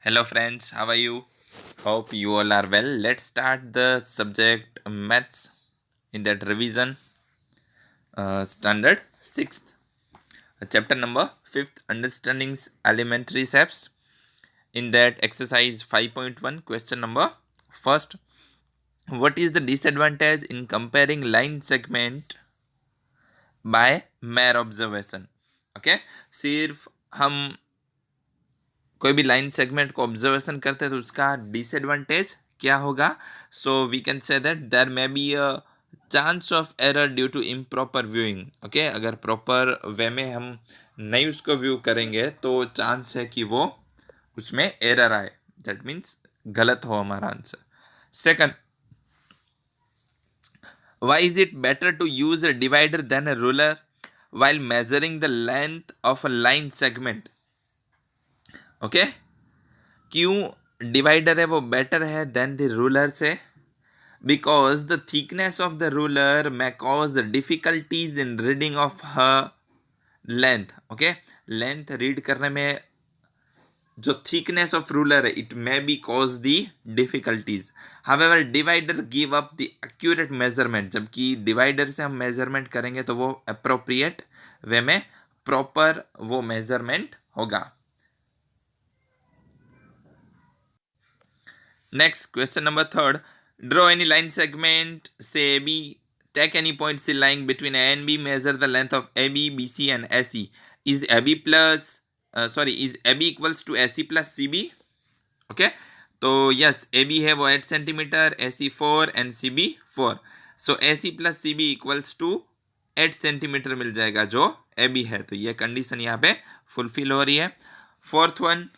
Hello friends, how are you? Hope you all are well. Let's start the subject maths in that revision standard 6th. Chapter number 5th, understandings elementary steps. In that exercise 5.1, question number first, what is the disadvantage in comparing line segment by mere observation? Okay, सिर्फ हम कोई भी line segment को observation करते हैं तो उसका disadvantage क्या होगा. So we can say that there may be a chance of error due to improper viewing. Okay, अगर प्रॉपर वे में हम नहीं उसको व्यू करेंगे तो चांस है कि वो उसमें एरर आए. दैट मीन्स गलत हो हमारा answer. Second, why is it better to use a divider than a ruler while measuring the length of a line segment? Okay, क्यों डिवाइडर है वो बेटर है देन द रूलर से? Because the thickness of the ruler may cause difficulties in reading of her length. Okay, length read करने में जो thickness of ruler है it may be cause the difficulties. However divider give up the accurate measurement. जबकि divider से हम measurement करेंगे तो वो अप्रोप्रिएट वे में प्रॉपर वो मेजरमेंट होगा. Next, question number third. Draw any line segment, say AB. Take any point C lying between A and B. Measure the length of AB, BC and AC. Is AB equals to AC plus CB? Okay. तो yes, A B है वो 8 centimetre, A C 4 and C B 4. So A C plus C B equals to 8 centimetre मिल जाएगा जो ए B है. तो ये condition यहाँ पे फुलफिल हो रही है. Fourth one,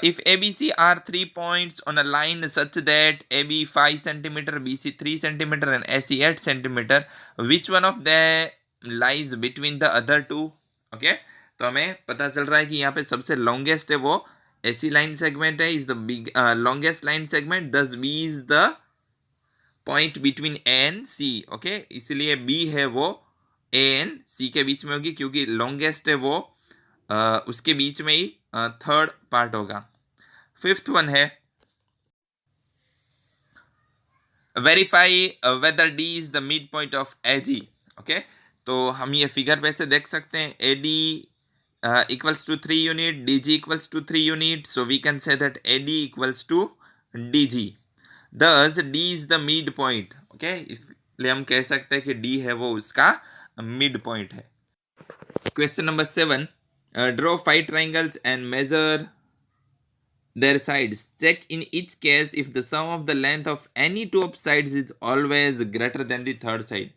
if ABC are 3 points on a line such that AB 5 cm, BC 3 cm and AC 8 cm, which one of them lies between the other two? Okay, तो हमें पता चल रहा है कि यहाँ पे सबसे लॉन्गेस्ट है वो AC लाइन सेगमेंट है, is the big longest line segment. दस B is the point between A and C. Okay, इसलिए B है वो A एंड C के बीच में होगी क्योंकि लॉन्गेस्ट है वो उसके बीच में ही थर्ड पार्ट होगा. फिफ्थ वन है, verify whether D is the mid point of A G. Okay, तो हम ये फिगर पे से देख सकते हैं A D equals to 3 unit, D G equals to 3 unit. So we can say that A D equals to D G. Thus D is the mid point. Okay, इसलिए हम कह सकते हैं कि डी है वो उसका मिड पॉइंट है. Question number 7, draw 5 triangles and measure their sides. Check in each case if the sum of the length of any two of sides is always greater than the third side.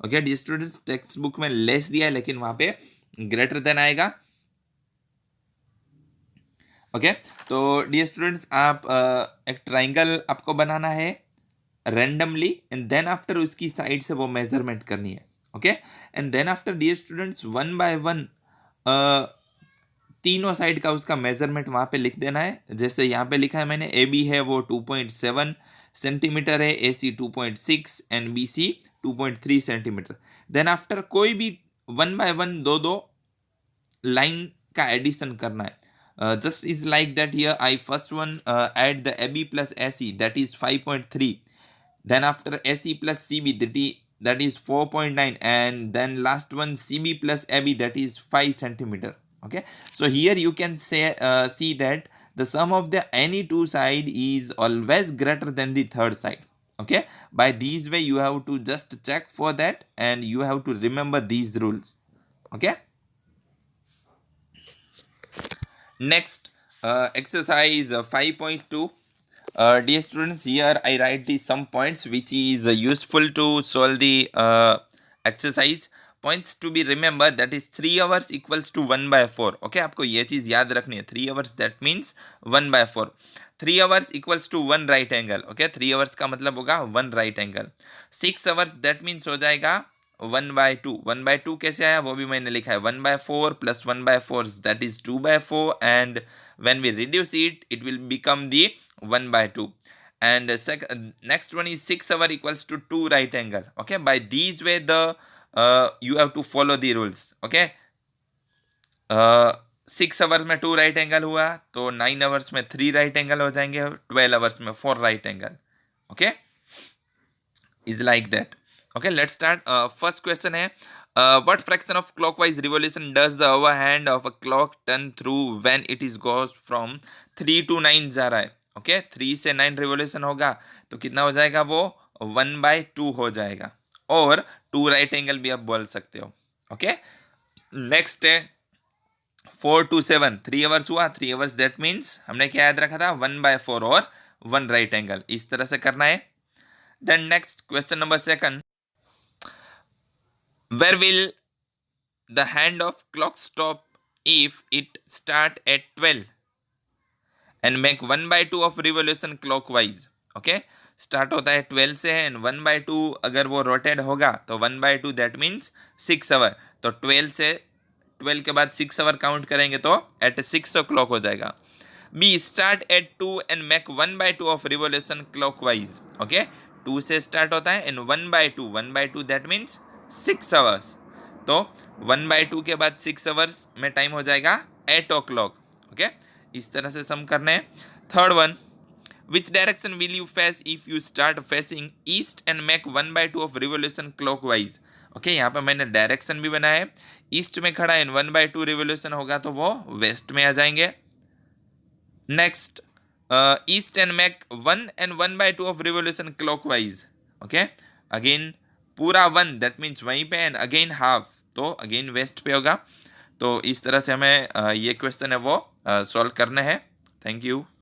Okay, dear students, text book में less दिया है लेकिन वहां पे greater than आएगा. Okay, तो dear students, आप एक ट्राइंगल आपको बनाना है रेंडमली एंड देन आफ्टर उसकी साइड से वो मेजरमेंट करनी है. Okay, and then after dear students one by one तीनों साइड का उसका मेजरमेंट वहाँ पे लिख देना है. जैसे यहाँ पे लिखा है मैंने, ए बी है वो 2.7 सेंटीमीटर है, A C 2.6 and B C 2.3 centimetre. Then after कोई भी वन बाय वन दो दो लाइन का एडिशन करना है. Just is like that here I first one add the A B plus A C that is 5.3. Then after A C plus C B that is 4.9 and then last one CB plus AB that is 5 centimeter. Okay, so here you can say see that the sum of the any two side is always greater than the third side. Okay, by these way you have to just check for that and you have to remember these rules. Okay, next exercise 5.2. Dear students, here I write the some points which is useful to solve the exercise. Points to be remembered, that is 3 hours equals to 1 by 4. Okay, आपको ये चीज़ याद रखनी है. 3 hours that means 1 by 4. 3 hours equals to 1 right angle. Okay, 3 hours का मतलब होगा 1 right angle. 6 hours that means हो जाएगा 1 by 2. 1 by 2 कैसे आया वो भी मैंने लिखा है. 1 by 4 plus 1 by 4 that is 2 by 4 and when we reduce it it will become the 1 by 2. And next one is 6 hour equals to 2 right angle. Okay, by these way the you have to follow the rules. Okay, 6 hours में 2 right angle हुआ, तो 9 hours में 3 right angle हो जाएंगे, 12 hours में 4 right angle. Okay, is like that. Okay, let's start. First question है, what fraction of clockwise revolution does the hour hand of a clock turn through when it is goes from 3 to 9 जा रहा है. Okay, 3 से 9 revolution होगा तो कितना हो जाएगा, वो 1/2 हो जाएगा. और 2 राइट एंगल भी आप बोल सकते हो. ओके, नेक्स्ट है 4 to 7, 3 आवर्स हुआ, 3 आवर्स दैट मीन्स हमने क्या याद रखा था, 1/4 और 1 राइट एंगल. इस तरह से करना है. Then next question number second, where will the hand of clock stop if it start at 12 and make 1/2 of revolution clockwise. Okay, start होता है 12 से एंड 1/2 अगर वो रोटेट होगा तो 1/2 दैट मीन्स 6 आवर. तो 12 के बाद 6 आवर काउंट करेंगे तो एट 6 o'clock हो जाएगा. Be start at 2 and make 1/2 of revolution clockwise. Okay, 2 से स्टार्ट होता है एंड 1/2 दैट मीन्स 6 आवर्स. तो 1/2 के बाद 6 आवर्स में टाइम हो जाएगा 8 o'clock. ओके, इस तरह से सम करने हैं. Third one, which direction will you face if you start facing east and make 1/2 of revolution clockwise. Okay, यहाँ पे मैंने डायरेक्शन भी बनाया है. ईस्ट में खड़ा है, 1/2 रिवोल्यूशन होगा तो वो वेस्ट में आ जाएंगे. Next, east and make 1 and 1/2 of revolution clockwise. Okay, again पूरा 1 दैट मीन्स वहीं पे एंड अगेन हाफ, तो अगेन वेस्ट पे होगा. तो इस तरह से हमें ये क्वेश्चन है वो सॉल्व करना है. Thank you.